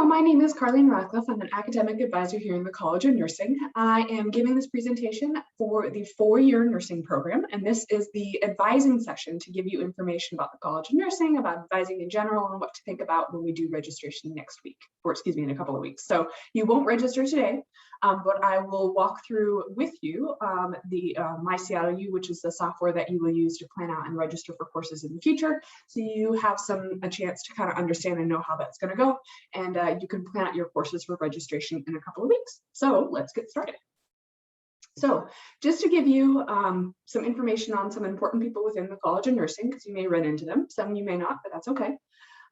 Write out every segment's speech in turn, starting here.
Hello, my name is Carleen Ratcliffe. I'm an academic advisor here in the College of Nursing. I am giving this presentation for the four-year nursing program, and this is the advising session to give you information about the College of Nursing, about advising in general, and what to think about when we do registration next week, or excuse me, in a couple of weeks. So you won't register today, but I will walk through with you the MyCLU, which is the software that you will use to plan out and register for courses in the future. So you have a chance to kind of understand and know how that's going to go. And you can plan out your courses for registration in a couple of weeks. So let's get started. So just to give you some information on some important people within the College of Nursing, because you may run into them, some you may not, but that's okay.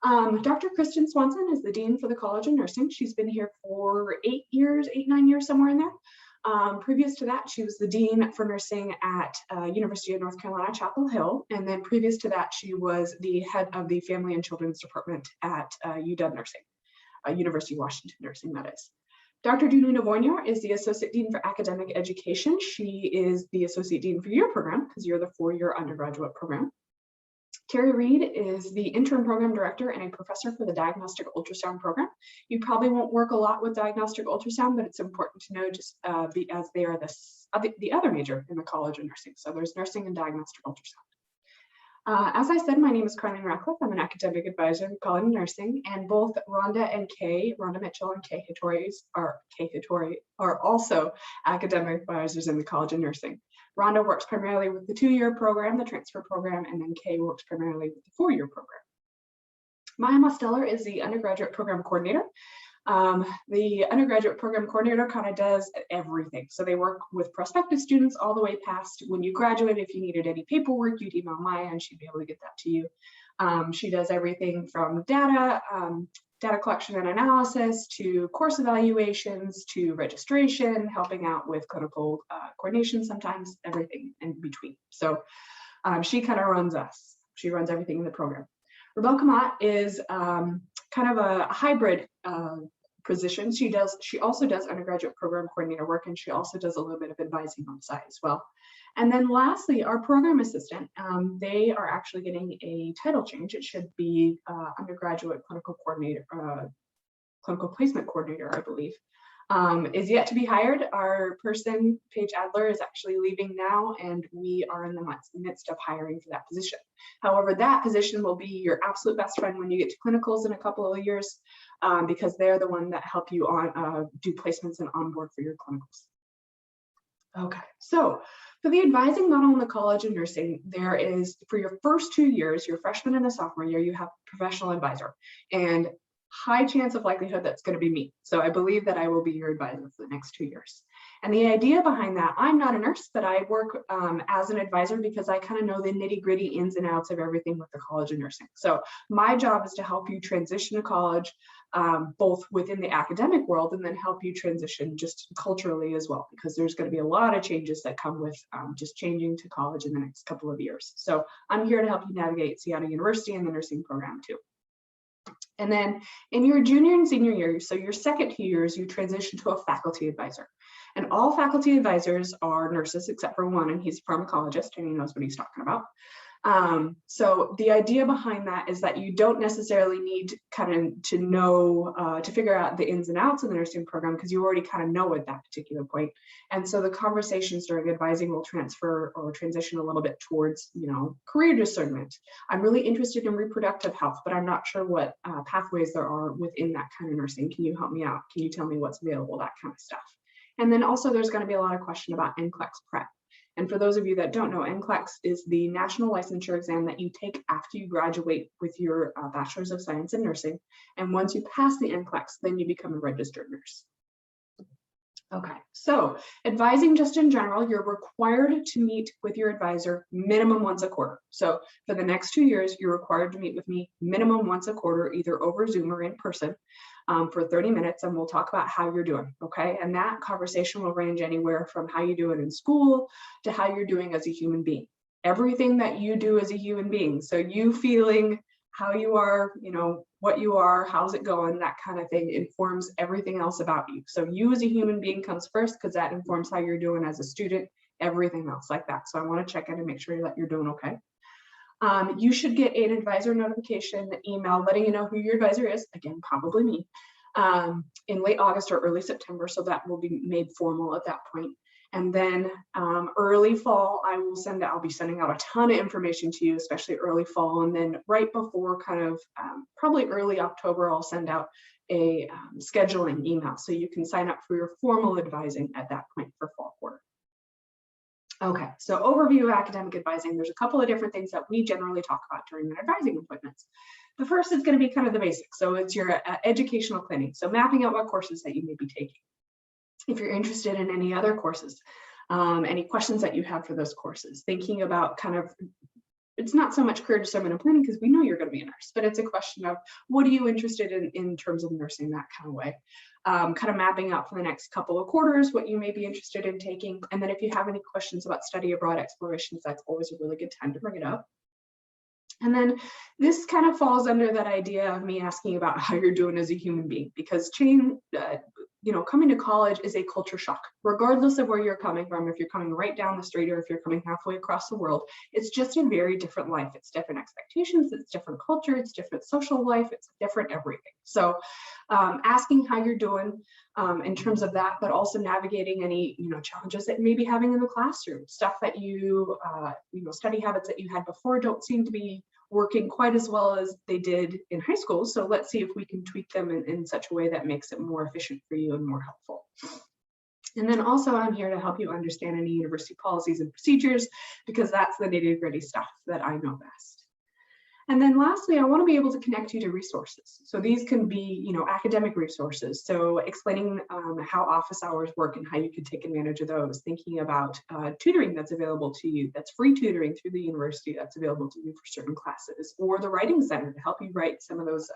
Dr. Kristen Swanson is the Dean for the College of Nursing. She's been here for 8 years, 9 years, somewhere in there. Previous to that, she was the Dean for Nursing at University of North Carolina, Chapel Hill. And then previous to that, she was the head of the Family and Children's Department at UW Nursing. University of Washington Nursing, that is. Dr. Dunu Navoyniar is the Associate Dean for Academic Education. She is the Associate Dean for your program, because you're the four-year undergraduate program. Terry Reed is the Interim Program Director and a Professor for the Diagnostic Ultrasound Program. You probably won't work a lot with diagnostic ultrasound, but it's important to know just as they are the other major in the College of Nursing. So there's nursing and diagnostic ultrasound. As I said, my name is Carleen Ratcliffe. I'm an academic advisor in the College of Nursing, and both Rhonda Mitchell and Kay Hattori are also academic advisors in the College of Nursing. Rhonda works primarily with the 2-year program, the transfer program, and then Kay works primarily with the 4-year program. Maya Mosteller is the undergraduate program coordinator. The undergraduate program coordinator kind of does everything. So they work with prospective students all the way past when you graduate. If you needed any paperwork, you'd email Maya and she'd be able to get that to you. She does everything from data collection and analysis to course evaluations to registration, helping out with clinical coordination sometimes, everything in between. So she kind of runs us. She runs everything in the program. Rebel Kamat is kind of a hybrid position. She also does undergraduate program coordinator work, and she also does a little bit of advising on the side as well. And then lastly, our program assistant, they are actually getting a title change. It should be undergraduate clinical coordinator, clinical placement coordinator, I believe. Is yet to be hired. Our person, Paige Adler, is actually leaving now, and we are in the midst of hiring for that position. However, that position will be your absolute best friend when you get to clinicals in a couple of years, because they're the one that help you on do placements and onboard for your clinicals. Okay, so for the advising model in the College of Nursing, there is, for your first 2 years, your freshman and the sophomore year, you have a professional advisor, and high chance of likelihood that's going to be me. So I believe that I will be your advisor for the next 2 years. And the idea behind that, I'm not a nurse, but I work as an advisor because I kind of know the nitty gritty ins and outs of everything with the College of Nursing. So my job is to help you transition to college, both within the academic world, and then help you transition just culturally as well, because there's going to be a lot of changes that come with just changing to college in the next couple of years. So I'm here to help you navigate Seattle University and the nursing program too. And then in your junior and senior year, so your second 2 years, you transition to a faculty advisor. And all faculty advisors are nurses except for one, and he's a pharmacologist and he knows what he's talking about. So the idea behind that is that you don't necessarily need kind of to know, to figure out the ins and outs of the nursing program, because you already kind of know at that particular point. And so the conversations during advising will transfer or transition a little bit towards, career discernment. I'm really interested in reproductive health, but I'm not sure what pathways there are within that kind of nursing. Can you help me out? Can you tell me what's available? That kind of stuff. And then also there's going to be a lot of question about NCLEX prep. And for those of you that don't know, NCLEX is the national licensure exam that you take after you graduate with your Bachelor's of Science in Nursing. And once you pass the NCLEX, then you become a registered nurse. Okay, so advising just in general, you're required to meet with your advisor minimum once a quarter. So for the next 2 years, you're required to meet with me minimum once a quarter, either over Zoom or in person, for 30 minutes, and we'll talk about how you're doing, okay? And that conversation will range anywhere from how you do it in school to how you're doing as a human being. Everything that you do as a human being. So you feeling how you are, what you are, how's it going, that kind of thing informs everything else about you. So you as a human being comes first, because that informs how you're doing as a student, everything else like that. So I want to check in and make sure that you're doing okay. You should get an advisor notification email letting you know who your advisor is, again, probably me, in late August or early September, so that will be made formal at that point. And then early fall, I'll be sending out a ton of information to you, especially early fall. And then right before kind of probably early October, I'll send out a scheduling email. So you can sign up for your formal advising at that point for fall quarter. Okay, so overview of academic advising. There's a couple of different things that we generally talk about during our advising appointments. The first is going to be kind of the basics. So it's your educational planning. So mapping out what courses that you may be taking. If you're interested in any other courses, any questions that you have for those courses, thinking about kind of, it's not so much career discernment and planning because we know you're going to be a nurse, but it's a question of what are you interested in terms of nursing, that kind of way. Kind of mapping out for the next couple of quarters what you may be interested in taking. And then if you have any questions about study abroad explorations, that's always a really good time to bring it up. And then this kind of falls under that idea of me asking about how you're doing as a human being, because coming to college is a culture shock, regardless of where you're coming from. If you're coming right down the street or if you're coming halfway across the world, it's just a very different life. It's different expectations, it's different culture, it's different social life, it's different everything. So asking how you're doing in terms of that, but also navigating any challenges that you may be having in the classroom, stuff that study habits that you had before don't seem to be working quite as well as they did in high school. So let's see if we can tweak them in such a way that makes it more efficient for you and more helpful. And then also I'm here to help you understand any university policies and procedures, because that's the nitty-gritty stuff that I know best. And then lastly, I want to be able to connect you to resources. So these can be, academic resources. So explaining how office hours work and how you can take advantage of those, thinking about tutoring that's available to you, that's free tutoring through the university that's available to you for certain classes, or the writing center to help you write some of those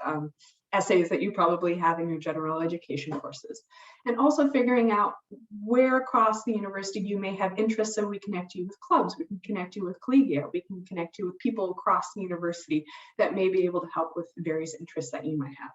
essays that you probably have in your general education courses. And also figuring out where across the university you may have interests, so we connect you with clubs, we can connect you with collegia, we can connect you with people across the university that may be able to help with various interests that you might have.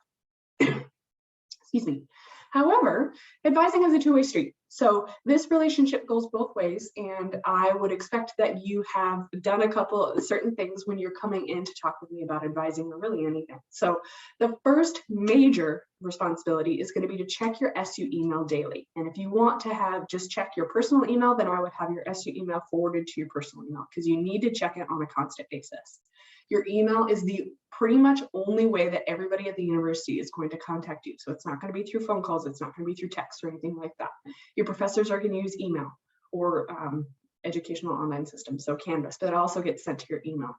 Excuse me. However, advising is a two-way street. So this relationship goes both ways, and I would expect that you have done a couple of certain things when you're coming in to talk with me about advising or really anything. So the first major responsibility is going to be to check your SU email daily. And if you want to just check your personal email, then I would have your SU email forwarded to your personal email, because you need to check it on a constant basis. Your email is the pretty much only way that everybody at the university is going to contact you. So it's not going to be through phone calls, it's not going to be through text or anything like that. Your professors are going to use email or educational online systems, so Canvas, but it also gets sent to your email.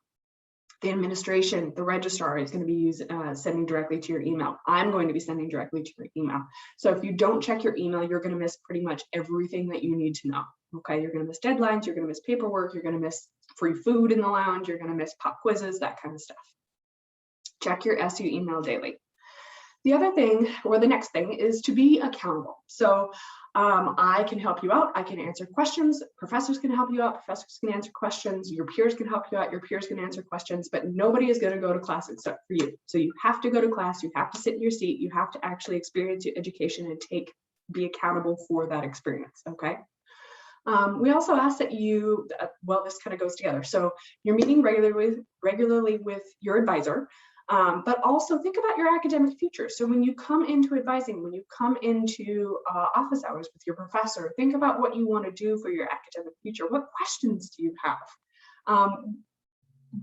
The administration, the registrar is going to be sending directly to your email. I'm going to be sending directly to your email. So if you don't check your email, you're going to miss pretty much everything that you need to know. Okay, you're going to miss deadlines, you're going to miss paperwork, you're going to miss free food in the lounge, you're going to miss pop quizzes, that kind of stuff. Check your SU email daily. The other thing, or the next thing, is to be accountable. So I can help you out, I can answer questions, professors can help you out, professors can answer questions, your peers can help you out, your peers can answer questions, but nobody is going to go to class except for you. So you have to go to class, you have to sit in your seat, you have to actually experience your education and be accountable for that experience, okay? We also ask that you, this kind of goes together. So you're meeting regularly with your advisor, but also think about your academic future. So when you come into advising, when you come into office hours with your professor, think about what you want to do for your academic future. What questions do you have?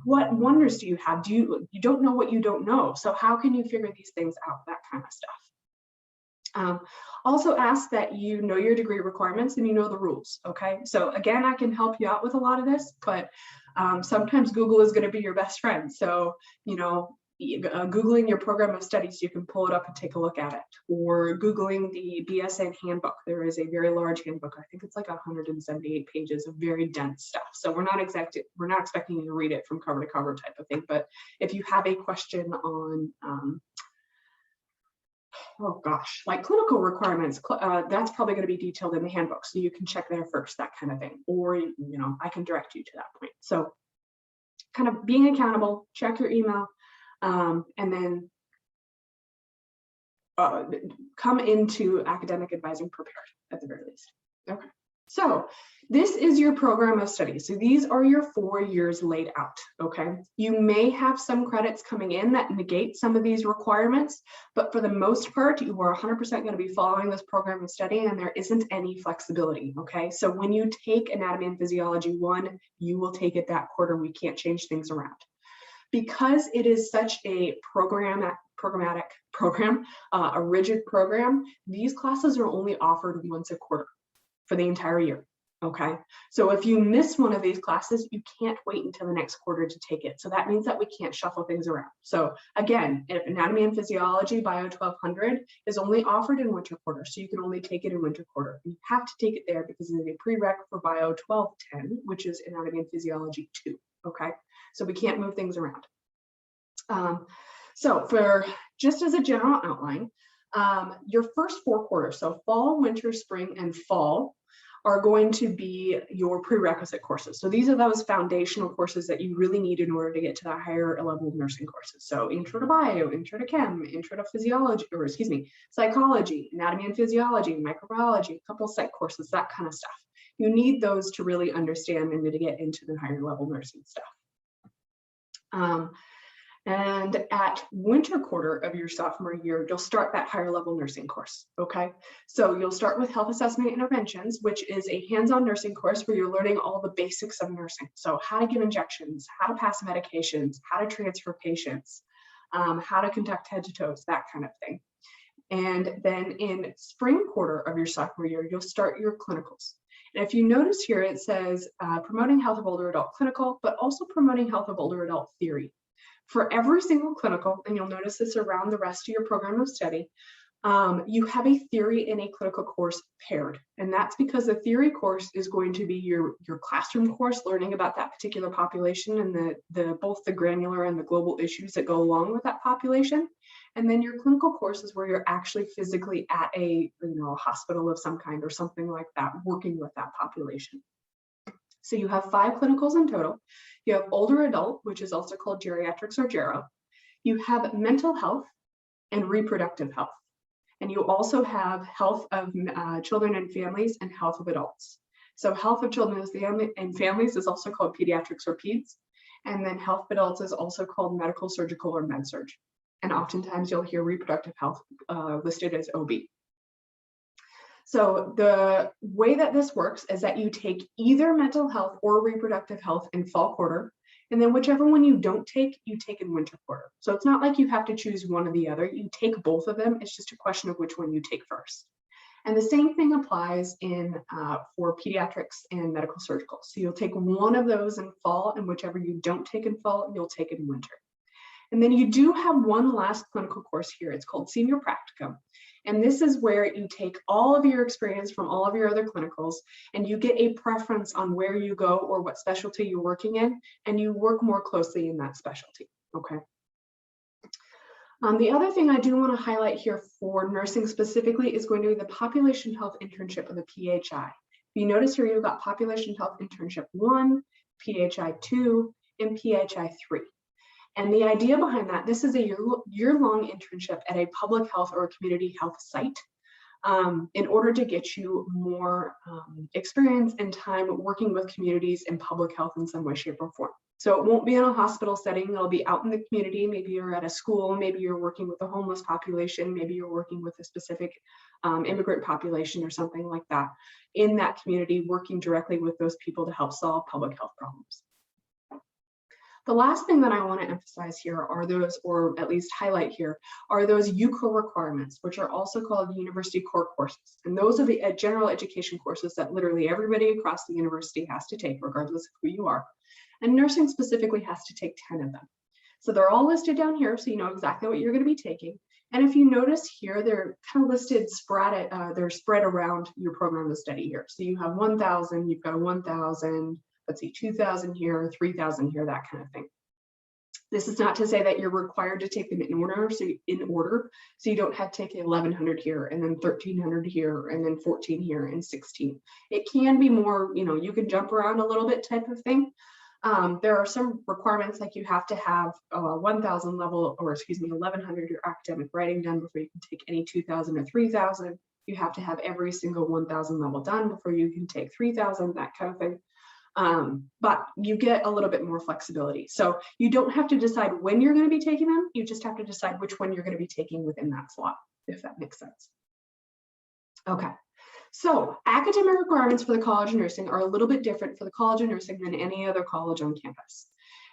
What wonders do you have? You don't know what you don't know. So how can you figure these things out? That kind of stuff. Also ask that you know your degree requirements and you know the rules, okay? So again, I can help you out with a lot of this, but sometimes Google is going to be your best friend. So, Googling your program of studies, you can pull it up and take a look at it. Or Googling the BSN handbook. There is a very large handbook. I think it's like 178 pages of very dense stuff. So we're not expecting you to read it from cover to cover type of thing. But if you have a question on like clinical requirements, that's probably going to be detailed in the handbook. So you can check there first, that kind of thing. Or, I can direct you to that point. So kind of being accountable, check your email, and then come into academic advising prepared at the very least. Okay. So this is your program of study. So these are your 4 years laid out, okay? You may have some credits coming in that negate some of these requirements, but for the most part, you are 100% going to be following this program of study and there isn't any flexibility, okay? So when you take Anatomy and Physiology 1, you will take it that quarter. We can't change things around. Because it is such a programmatic program, a rigid program, these classes are only offered once a quarter for the entire year, okay? So if you miss one of these classes, you can't wait until the next quarter to take it. So that means that we can't shuffle things around. So again, if Anatomy and Physiology Bio 1200 is only offered in winter quarter, so you can only take it in winter quarter. You have to take it there because it is a prereq for Bio 1210, which is Anatomy and Physiology 2, okay? So we can't move things around. So for just as a general outline, your first 4 quarters, so fall, winter, spring, and fall, are going to be your prerequisite courses. So these are those foundational courses that you really need in order to get to the higher level nursing courses. So intro to bio, intro to chem, intro to physiology, or excuse me, psychology, anatomy and physiology, microbiology, a couple psych courses, that kind of stuff. You need those to really understand and to get into the higher level nursing stuff. And at winter quarter of your sophomore year, you'll start that higher level nursing course, okay? So you'll start with health assessment interventions, which is a hands-on nursing course where you're learning all the basics of nursing. So how to give injections, how to pass medications, how to transfer patients, how to conduct head to toes, that kind of thing. And then in spring quarter of your sophomore year, you'll start your clinicals. And if you notice here, it says promoting health of older adult clinical, but also promoting health of older adult theory. For every single clinical, and you'll notice this around the rest of your program of study, you have a theory and a clinical course paired. And that's because the theory course is going to be your classroom course, learning about that particular population and both the granular and the global issues that go along with that population. And then your clinical course is where you're actually physically at a hospital of some kind or something like that, working with that population. So you have 5 clinicals in total. You have older adult, which is also called geriatrics or gero. You have mental health and reproductive health. And you also have health of children and families and health of adults. So health of children and families is also called pediatrics or peds. And then health of adults is also called medical, surgical, or med-surg. And oftentimes you'll hear reproductive health listed as OB. So the way that this works is that you take either mental health or reproductive health in fall quarter, and then whichever one you don't take, you take in winter quarter. So it's not like you have to choose one or the other. You take both of them. It's just a question of which one you take first. And the same thing applies for pediatrics and medical surgical. So you'll take one of those in fall, and whichever you don't take in fall, you'll take in winter. And then you do have one last clinical course here. It's called Senior Practicum. And this is where you take all of your experience from all of your other clinicals and you get a preference on where you go or what specialty you're working in, and you work more closely in that specialty, okay? The other thing I do want to highlight here for nursing specifically is going to be the Population Health Internship, or the PHI. If you notice here, you've got Population Health Internship 1, PHI 2, and PHI 3. And the idea behind that, this is a year-long internship at a public health or a community health site in order to get you more experience and time working with communities in public health in some way, shape, or form. So it won't be in a hospital setting, it'll be out in the community. Maybe you're at a school, maybe you're working with a homeless population, maybe you're working with a specific immigrant population or something like that in that community, working directly with those people to help solve public health problems. The last thing that I want to emphasize here are those, or at least highlight here, are those UCOR requirements, which are also called university core courses. And those are the general education courses that literally everybody across the university has to take, regardless of who you are. And nursing specifically has to take 10 of them. So they're all listed down here, so you know exactly what you're going to be taking. And if you notice here, they're kind of listed, they're spread around your program of study here. So you have 1,000, you've got a 1,000, let's see, 2,000 here, 3,000 here, that kind of thing. This is not to say that you're required to take them in order, so you don't have to take 1,100 here and then 1,300 here and then 14 here and 16. It can be more, you can jump around a little bit type of thing. There are some requirements, like you have to have 1,000 level, or excuse me, 1,100 your academic writing done before you can take any 2,000 or 3,000. You have to have every single 1000 level done before you can take 3000, that kind of thing. But you get a little bit more flexibility. So you don't have to decide when you're going to be taking them. You just have to decide which one you're going to be taking within that slot, if that makes sense. Okay. So academic requirements for the College of Nursing are a little bit different for the College of Nursing than any other college on campus.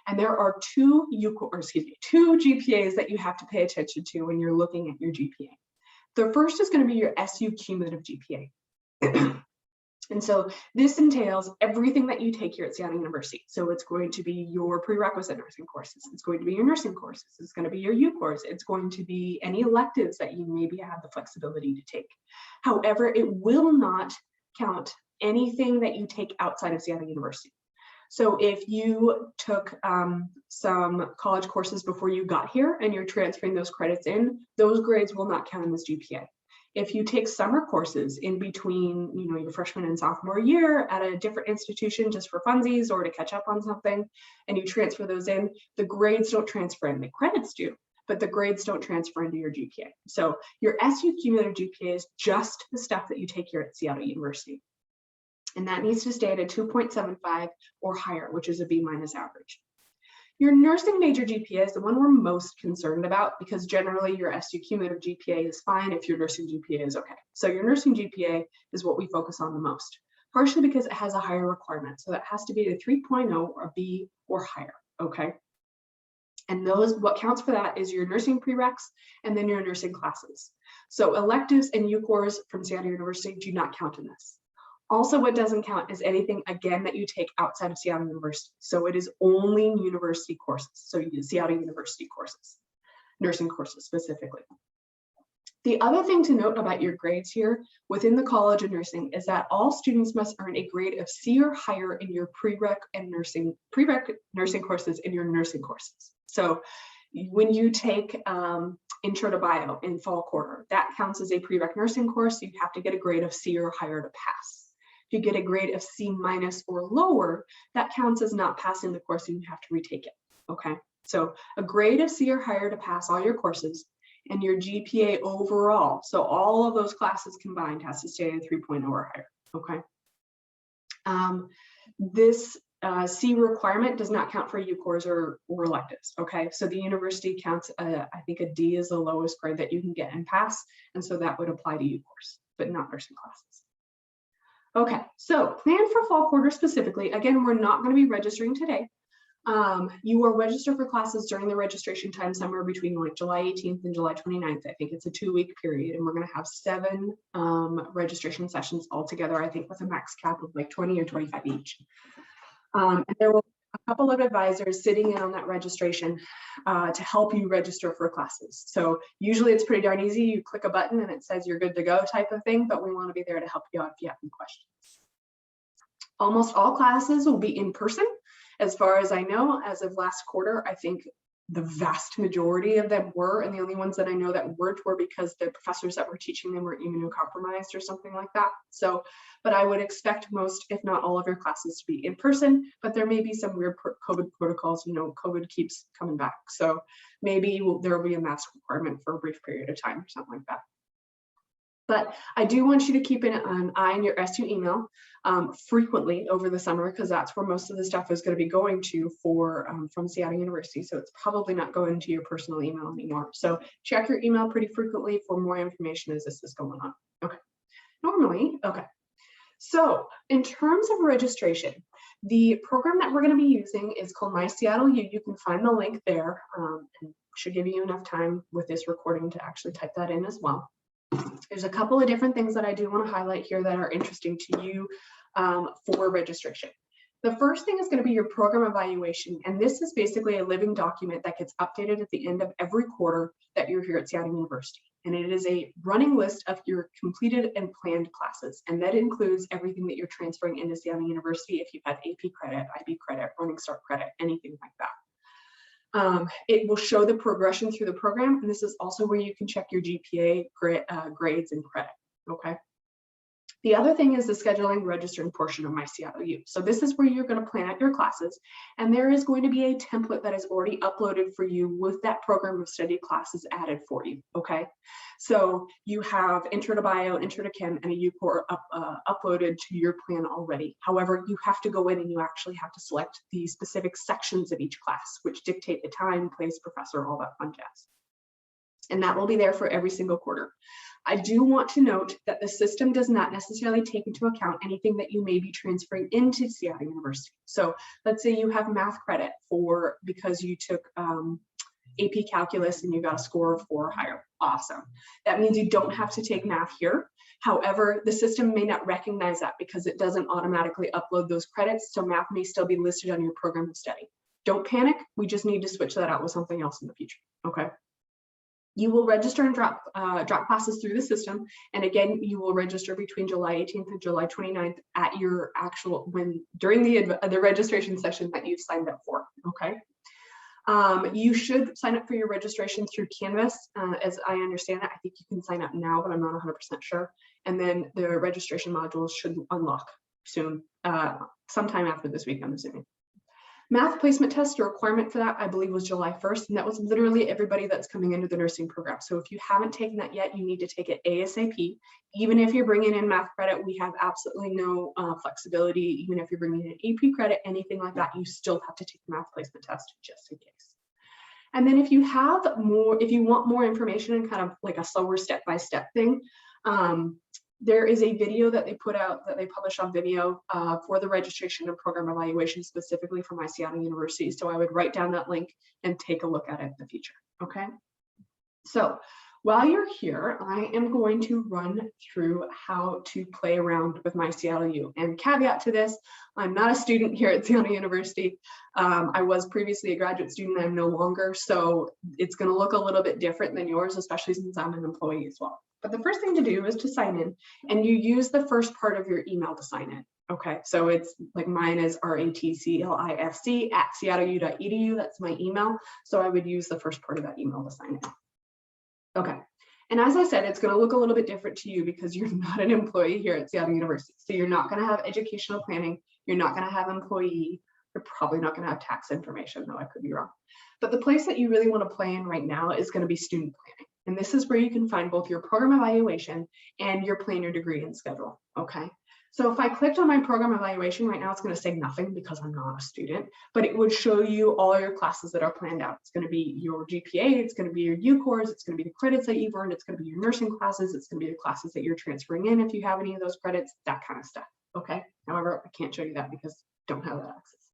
And there are two GPAs that you have to pay attention to when you're looking at your GPA. The first is going to be your SU cumulative GPA. And so this entails everything that you take here at Seattle University. So it's going to be your prerequisite nursing courses. It's going to be your nursing courses. It's going to be your U course. It's going to be any electives that you maybe have the flexibility to take. However, it will not count anything that you take outside of Seattle University. So if you took some college courses before you got here and you're transferring those credits in, those grades will not count in this GPA. If you take summer courses in between, your freshman and sophomore year at a different institution just for funsies or to catch up on something, and you transfer those in, the grades don't transfer in. The credits do, but the grades don't transfer into your GPA. So your SU cumulative GPA is just the stuff that you take here at Seattle University. And that needs to stay at a 2.75 or higher, which is a B- average. Your nursing major GPA is the one we're most concerned about because generally your SU cumulative GPA is fine if your nursing GPA is okay. So your nursing GPA is what we focus on the most, partially because it has a higher requirement. So that has to be a 3.0 or a B or higher, okay? And what counts for that is your nursing prereqs and then your nursing classes. So electives and UCORs from Seattle University do not count in this. Also, what doesn't count is anything, again, that you take outside of Seattle University. So it is only university courses. So Seattle University courses, nursing courses specifically. The other thing to note about your grades here within the College of Nursing is that all students must earn a grade of C or higher in your prereq nursing courses in your nursing courses. So when you take Intro to Bio in fall quarter, that counts as a prereq nursing course. You have to get a grade of C or higher to pass. If you get a grade of C- or lower, that counts as not passing the course and you have to retake it, okay? So a grade of C or higher to pass all your courses, and your GPA overall, so all of those classes combined, has to stay at 3.0 or higher, okay? This C requirement does not count for UCORs or electives, okay? So the university counts, I think a D is the lowest grade that you can get and pass, and so that would apply to UCORs, but not nursing classes. Okay, so plan for fall quarter specifically. Again, we're not going to be registering today. You will register for classes during the registration time somewhere between like July 18th and July 29th. I think it's a 2-week period, and we're going to have 7 registration sessions altogether, I think with a max cap of like 20 or 25 each. And there will be a couple of advisors sitting in on that registration to help you register for classes. So usually it's pretty darn easy. You click a button and it says you're good to go type of thing, but we want to be there to help you out if you have any questions. Almost all classes will be in person. As far as I know, as of last quarter, I think the vast majority of them were, and the only ones that I know that weren't were because the professors that were teaching them were immunocompromised or something like that. So, but I would expect most, if not all of your classes to be in person, but there may be some weird COVID protocols, COVID keeps coming back. So maybe there will be a mask requirement for a brief period of time or something like that. But I do want you to keep an eye on your SU email frequently over the summer, because that's where most of the stuff is going to be going to from Seattle University. So it's probably not going to your personal email anymore. So check your email pretty frequently for more information as this is going on. Okay. Okay. So in terms of registration, the program that we're going to be using is called My Seattle U. You can find the link there, and should give you enough time with this recording to actually type that in as well. There's a couple of different things that I do want to highlight here that are interesting to you for registration. The first thing is going to be your program evaluation, and this is basically a living document that gets updated at the end of every quarter that you're here at Seattle University. And it is a running list of your completed and planned classes, and that includes everything that you're transferring into Seattle University if you've had AP credit, IB credit, Running Start credit, anything like that. It will show the progression through the program, and this is also where you can check your GPA grades and credit, okay? The other thing is the scheduling registering portion of MySeattleU. So this is where you're going to plan out your classes, and there is going to be a template that is already uploaded for you with that program of study classes added for you, okay? So you have Intro to Bio, Intro to Chem, and a UCORE uploaded to your plan already. However, you have to go in and you actually have to select the specific sections of each class, which dictate the time, place, professor, all that fun jazz. And that will be there for every single quarter. I do want to note that the system does not necessarily take into account anything that you may be transferring into Seattle University. So let's say you have math credit because you took AP Calculus and you got a score of 4 or higher. Awesome. That means you don't have to take math here. However, the system may not recognize that because it doesn't automatically upload those credits, so math may still be listed on your program of study. Don't panic. We just need to switch that out with something else in the future. Okay. You will register and drop classes through the system. And again, you will register between July 18th and July 29th at your during the registration session that you've signed up for, okay? You should sign up for your registration through Canvas. As I understand it, I think you can sign up now, but I'm not 100% sure. And then the registration modules should unlock soon, sometime after this week, I'm assuming. Math placement test, the requirement for that, I believe, was July 1st, and that was literally everybody that's coming into the nursing program. So if you haven't taken that yet, you need to take it ASAP. Even if you're bringing in math credit, we have absolutely no flexibility. Even if you're bringing in AP credit, anything like that, you still have to take the math placement test just in case. And then if you want more information and kind of like a slower step-by-step thing, there is a video that they put out, that they publish on Vimeo for the registration and program evaluation specifically for MySeattle University. So I would write down that link and take a look at it in the future, okay? So while you're here, I am going to run through how to play around with MySeattleu. And caveat to this, I'm not a student here at Seattle University. I was previously a graduate student, I'm no longer, so it's gonna look a little bit different than yours, especially since I'm an employee as well. But the first thing to do is to sign in, and you use the first part of your email to sign in. Okay, so it's like mine is ratclifc@seattleu.edu. That's my email. So I would use the first part of that email to sign in. Okay, and as I said, it's going to look a little bit different to you because you're not an employee here at Seattle University. So you're not going to have educational planning. You're not going to have employee. You're probably not going to have tax information, though I could be wrong. But the place that you really want to play in right now is going to be student planning. And this is where you can find both your program evaluation and your plan your degree and schedule, okay? So if I clicked on my program evaluation right now, it's going to say nothing because I'm not a student, but it would show you all your classes that are planned out. It's going to be your GPA, it's going to be your UCOREs, it's going to be the credits that you've earned, it's going to be your nursing classes, it's going to be the classes that you're transferring in if you have any of those credits, that kind of stuff, okay? However, I can't show you that because I don't have that access.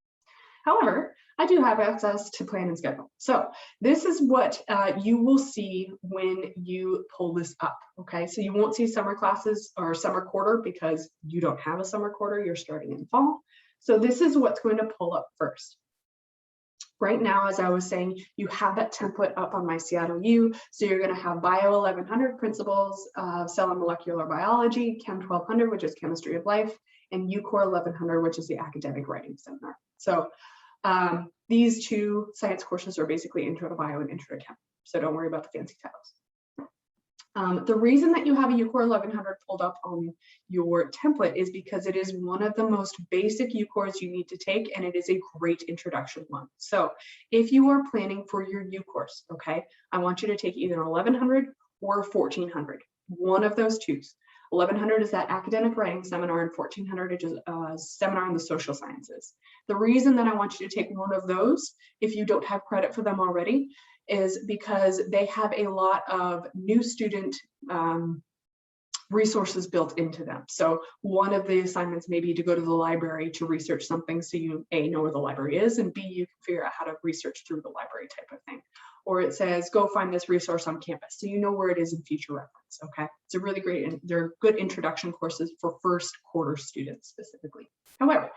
However, I do have access to plan and schedule. So this is what you will see when you pull this up, okay? So you won't see summer classes or summer quarter because you don't have a summer quarter, you're starting in fall. So this is what's going to pull up first. Right now, as I was saying, you have that template up on MySeattleu. So you're going to have Bio 1100 principles, cell and molecular biology, Chem 1200, which is chemistry of life, and UCORE 1100, which is the academic writing seminar. So these two science courses are basically Intro to Bio and Intro to Chem. So don't worry about the fancy titles. The reason that you have a UCORE 1100 pulled up on your template is because it is one of the most basic UCOREs you need to take, and it is a great introduction one. So if you are planning for your UCOREs, okay, I want you to take either 1100 or 1400, one of those twos. 1100 is that academic writing seminar, and 1400 is a seminar in the social sciences. The reason that I want you to take one of those, if you don't have credit for them already, is because they have a lot of new student resources built into them. So one of the assignments may be to go to the library to research something, so you A, know where the library is, and B, you can figure out how to research through the library type of thing. Or it says, go find this resource on campus, so you know where it is in future reference, okay? It's a really great, they're good introduction courses for first quarter students specifically. However,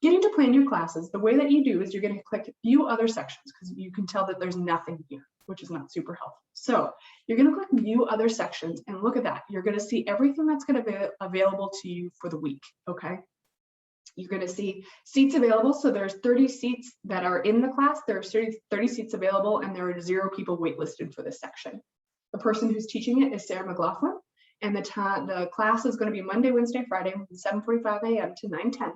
getting to plan your classes, the way that you do is you're going to click view other sections because you can tell that there's nothing here, which is not super helpful. So you're going to click view other sections and look at that. You're going to see everything that's going to be available to you for the week, okay? You're going to see seats available. So there's 30 seats that are in the class. There's 30 seats available, and there are 0 people waitlisted for this section. The person who's teaching it is Sarah McLaughlin, And the class is going to be Monday, Wednesday, Friday, from 7:45 a.m. to 9:10.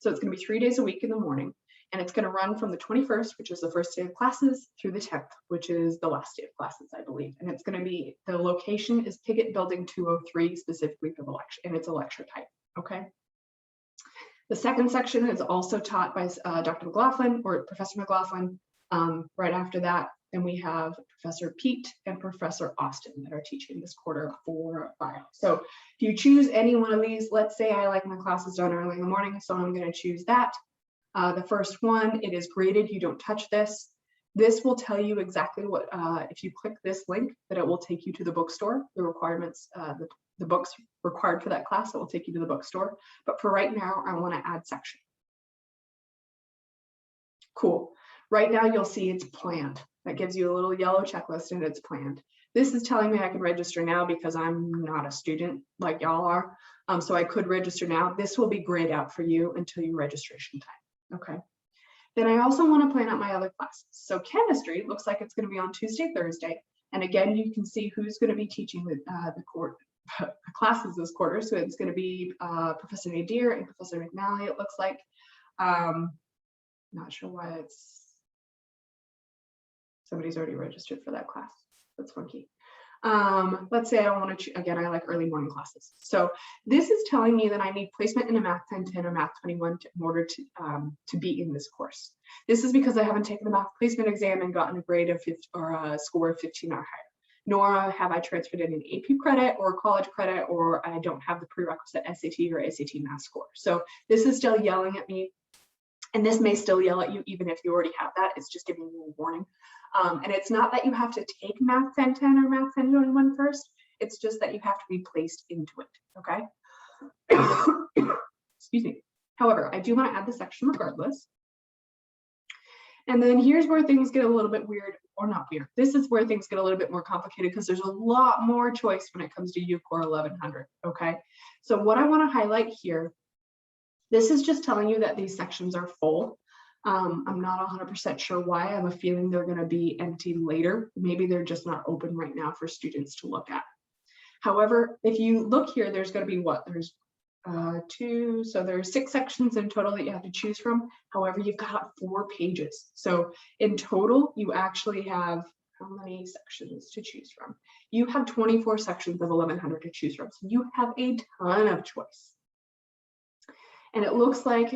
So it's going to be 3 days a week in the morning. And it's going to run from the 21st, which is the first day of classes, through the 10th, which is the last day of classes, I believe. And it's going to be, the location is Piggott Building 203, specifically for the lecture, and it's a lecture type, okay? The second section is also taught by Dr. McLaughlin, or Professor McLaughlin. Right after that, then we have Professor Pete and Professor Austin that are teaching this quarter for bio. So if you choose any one of these, let's say I like my classes done early in the morning, so I'm going to choose that. The first one, it is graded, you don't touch this. This will tell you exactly what, if you click this link, that it will take you to the bookstore, the requirements, the books required for that class, it will take you to the bookstore. But for right now, I want to add section. Cool. Right now, you'll see it's planned. That gives you a little yellow checklist and it's planned. This is telling me I can register now because I'm not a student like y'all are. So I could register now. This will be grayed out for you until your registration time. Okay. Then I also want to plan out my other classes. So chemistry looks like it's going to be on Tuesday, Thursday. And again, you can see who's going to be teaching the classes this quarter. So it's going to be Professor Nadir and Professor McNally, it looks like. Not sure why it's, somebody's already registered for that class. That's funky. Let's say I want to, again, I like early morning classes. So this is telling me that I need placement in a Math 1010 or Math 21 in order to be in this course. This is because I haven't taken the math placement exam and gotten a grade of 50 or a score of 15 or higher. Nor have I transferred in an AP credit or college credit, or I don't have the prerequisite SAT or SAT math score. So this is still yelling at me. And this may still yell at you even if you already have that. It's just giving you a warning. And it's not that you have to take Math 1010 or Math 1021 first. It's just that you have to be placed into it, okay? Excuse me. However, I do want to add the section regardless. And then here's where things get a little bit weird, or not weird. This is where things get a little bit more complicated because there's a lot more choice when it comes to UCOR 1100, okay? So what I want to highlight here, this is just telling you that these sections are full. I'm not 100% sure why. I have a feeling they're going to be empty later. Maybe they're just not open right now for students to look at. However, if you look here, there's going to be what? There's so there's 6 sections in total that you have to choose from. However, you've got 4 pages. So in total, you actually have how many sections to choose from? You have 24 sections of 1100 to choose from. So you have a ton of choice. And it looks like,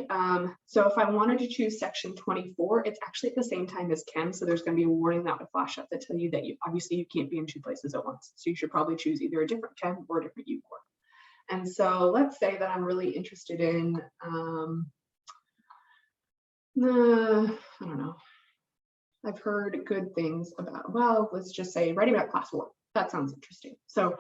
so if I wanted to choose section 24, it's actually at the same time as Chem. So there's going to be a warning that would flash up that tell you that obviously you can't be in 2 places at once. So you should probably choose either a different Chem or a different UCOR. And so let's say that I'm really interested in, I don't know. I've heard good things about, well, let's just say writing about class 4. That sounds interesting. So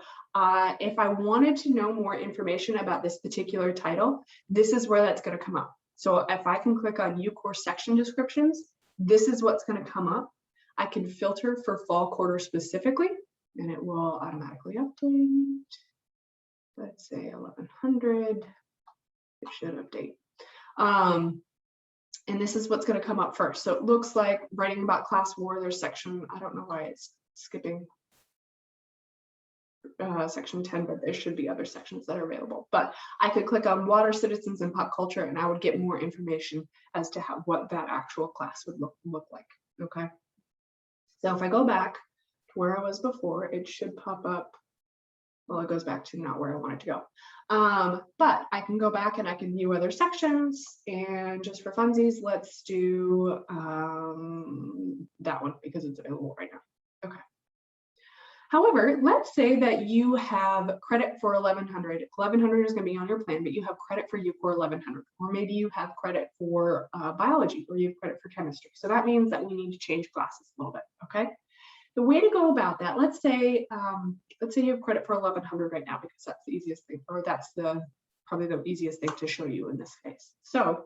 if I wanted to know more information about this particular title, this is where that's going to come up. So if I can click on UCOR section descriptions, this is what's going to come up. I can filter for fall quarter specifically, and it will automatically update. Let's say 1100. It should update. And this is what's going to come up first. So it looks like writing about class 4, there's section, I don't know why it's skipping section 10, but there should be other sections that are available. But I could click on water, citizens, and pop culture, and I would get more information as to what that actual class would look like. Okay. So if I go back to where I was before, it should pop up. Well, it goes back to not where I wanted to go. But I can go back and I can view other sections, and just for funsies, let's do that one because it's available right now. Okay. However, let's say that you have credit for 1100. 1100 is going to be on your plan, but you have credit for UCOR 1100, or maybe you have credit for biology, or you have credit for chemistry. So that means that we need to change classes a little bit. Okay. The way to go about that, let's say you have credit for 1100 right now because that's the easiest thing, or that's probably the easiest thing to show you in this case. So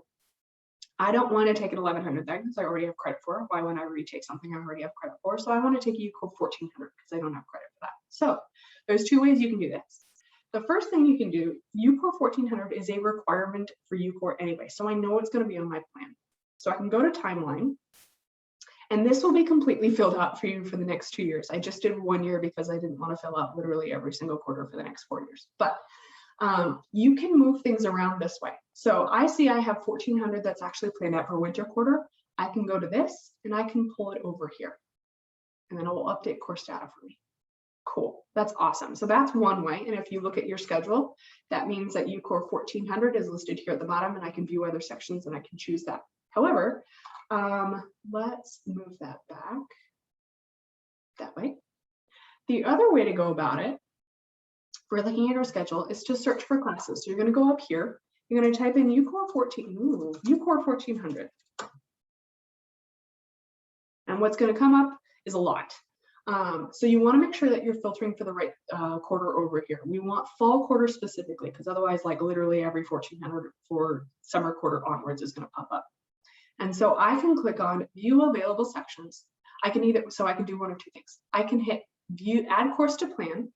I don't want to take an 1100 then because I already have credit for it. Why would I retake something I already have credit for? So I want to take UCOR 1400 because I don't have credit for that. So there's 2 ways you can do this. The first thing you can do, UCOR 1400 is a requirement for UCOR anyway. So I know it's going to be on my plan. So I can go to timeline. And this will be completely filled out for you for the next 2 years. I just did 1 year because I didn't want to fill out literally every single quarter for the next 4 years. But you can move things around this way. So I see I have 1,400 that's actually planned out for winter quarter. I can go to this and I can pull it over here. And then it will update course data for me. Cool, that's awesome. So that's one way. And if you look at your schedule, that means that UCORE 1400 is listed here at the bottom, and I can view other sections and I can choose that. However, let's move that back that way. The other way to go about it, for looking at our schedule, is to search for classes. So you're going to go up here, you're going to type in UCORE 1400. And what's going to come up is a lot. So you want to make sure that you're filtering for the right quarter over here. We want fall quarter specifically, because otherwise, like literally every 1,400 for summer quarter onwards is going to pop up. And so I can click on view available sections. I can do one of two things. I can hit view, add course to plan,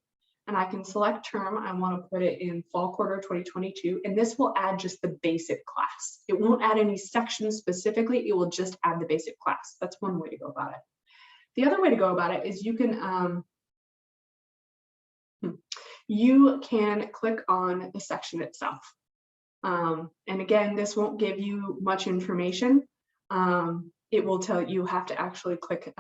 and I can select term. I want to put it in fall quarter 2022, and this will add just the basic class. It won't add any sections specifically. It will just add the basic class. That's one way to go about it. The other way to go about it is you can click on the section itself. And again, this won't give you much information. It will tell you have to actually click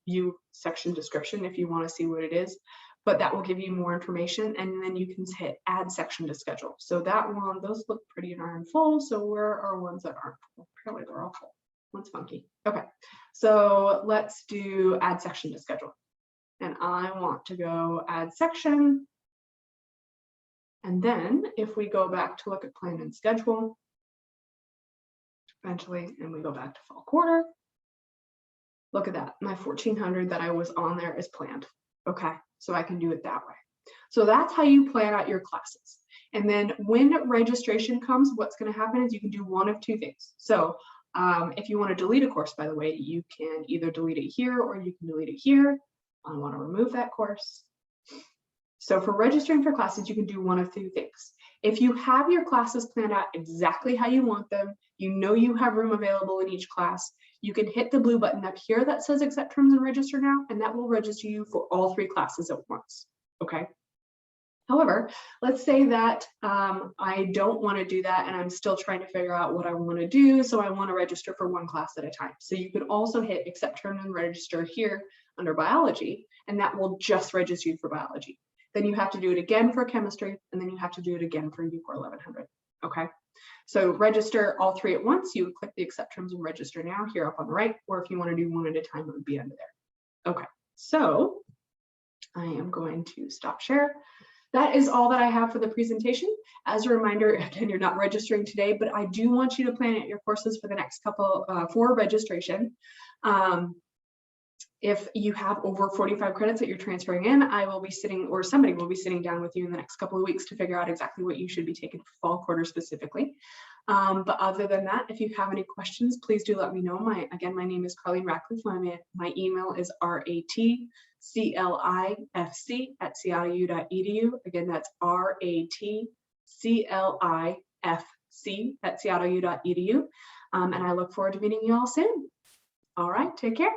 view section description if you want to see what it is, but that will give you more information, and then you can hit add section to schedule. So that one, those look pretty darn full. So where are ones that aren't full? Apparently they're all full. One's funky. Okay, so let's do add section to schedule. And I want to go add section. And then if we go back to look at plan and schedule, eventually, and we go back to fall quarter, look at that. My 1,400 that I was on there is planned. Okay, so I can do it that way. So that's how you plan out your classes. And then when registration comes, what's going to happen is you can do one of two things. So if you want to delete a course, by the way, you can either delete it here or you can delete it here. I want to remove that course. So for registering for classes, you can do one of two things. If you have your classes planned out exactly how you want them, you know you have room available in each class, you can hit the blue button up here that says accept terms and register now, and that will register you for all 3 classes at once. Okay. However, let's say that I don't want to do that and I'm still trying to figure out what I want to do, so I want to register for 1 class at a time. So you can also hit accept terms and register here under biology, and that will just register you for biology. Then you have to do it again for chemistry, and then you have to do it again for UCORE 1100. Okay, so register all 3 at once. You would click the accept terms and register now here up on the right, or if you want to do one at a time, it would be under there. Okay, so I am going to stop share. That is all that I have for the presentation. As a reminder, again, you're not registering today, but I do want you to plan out your courses for the next couple for registration. If you have over 45 credits that you're transferring in, I will be sitting, or somebody will be sitting down with you in the next couple of weeks to figure out exactly what you should be taking for fall quarter specifically. But other than that, if you have any questions, please do let me know. Again, my name is Carlene Ratcliffe. My email is ratclifc@seattleU.edu. Again, that's ratclifc@seattleU.edu. And I look forward to meeting you all soon. All right, take care.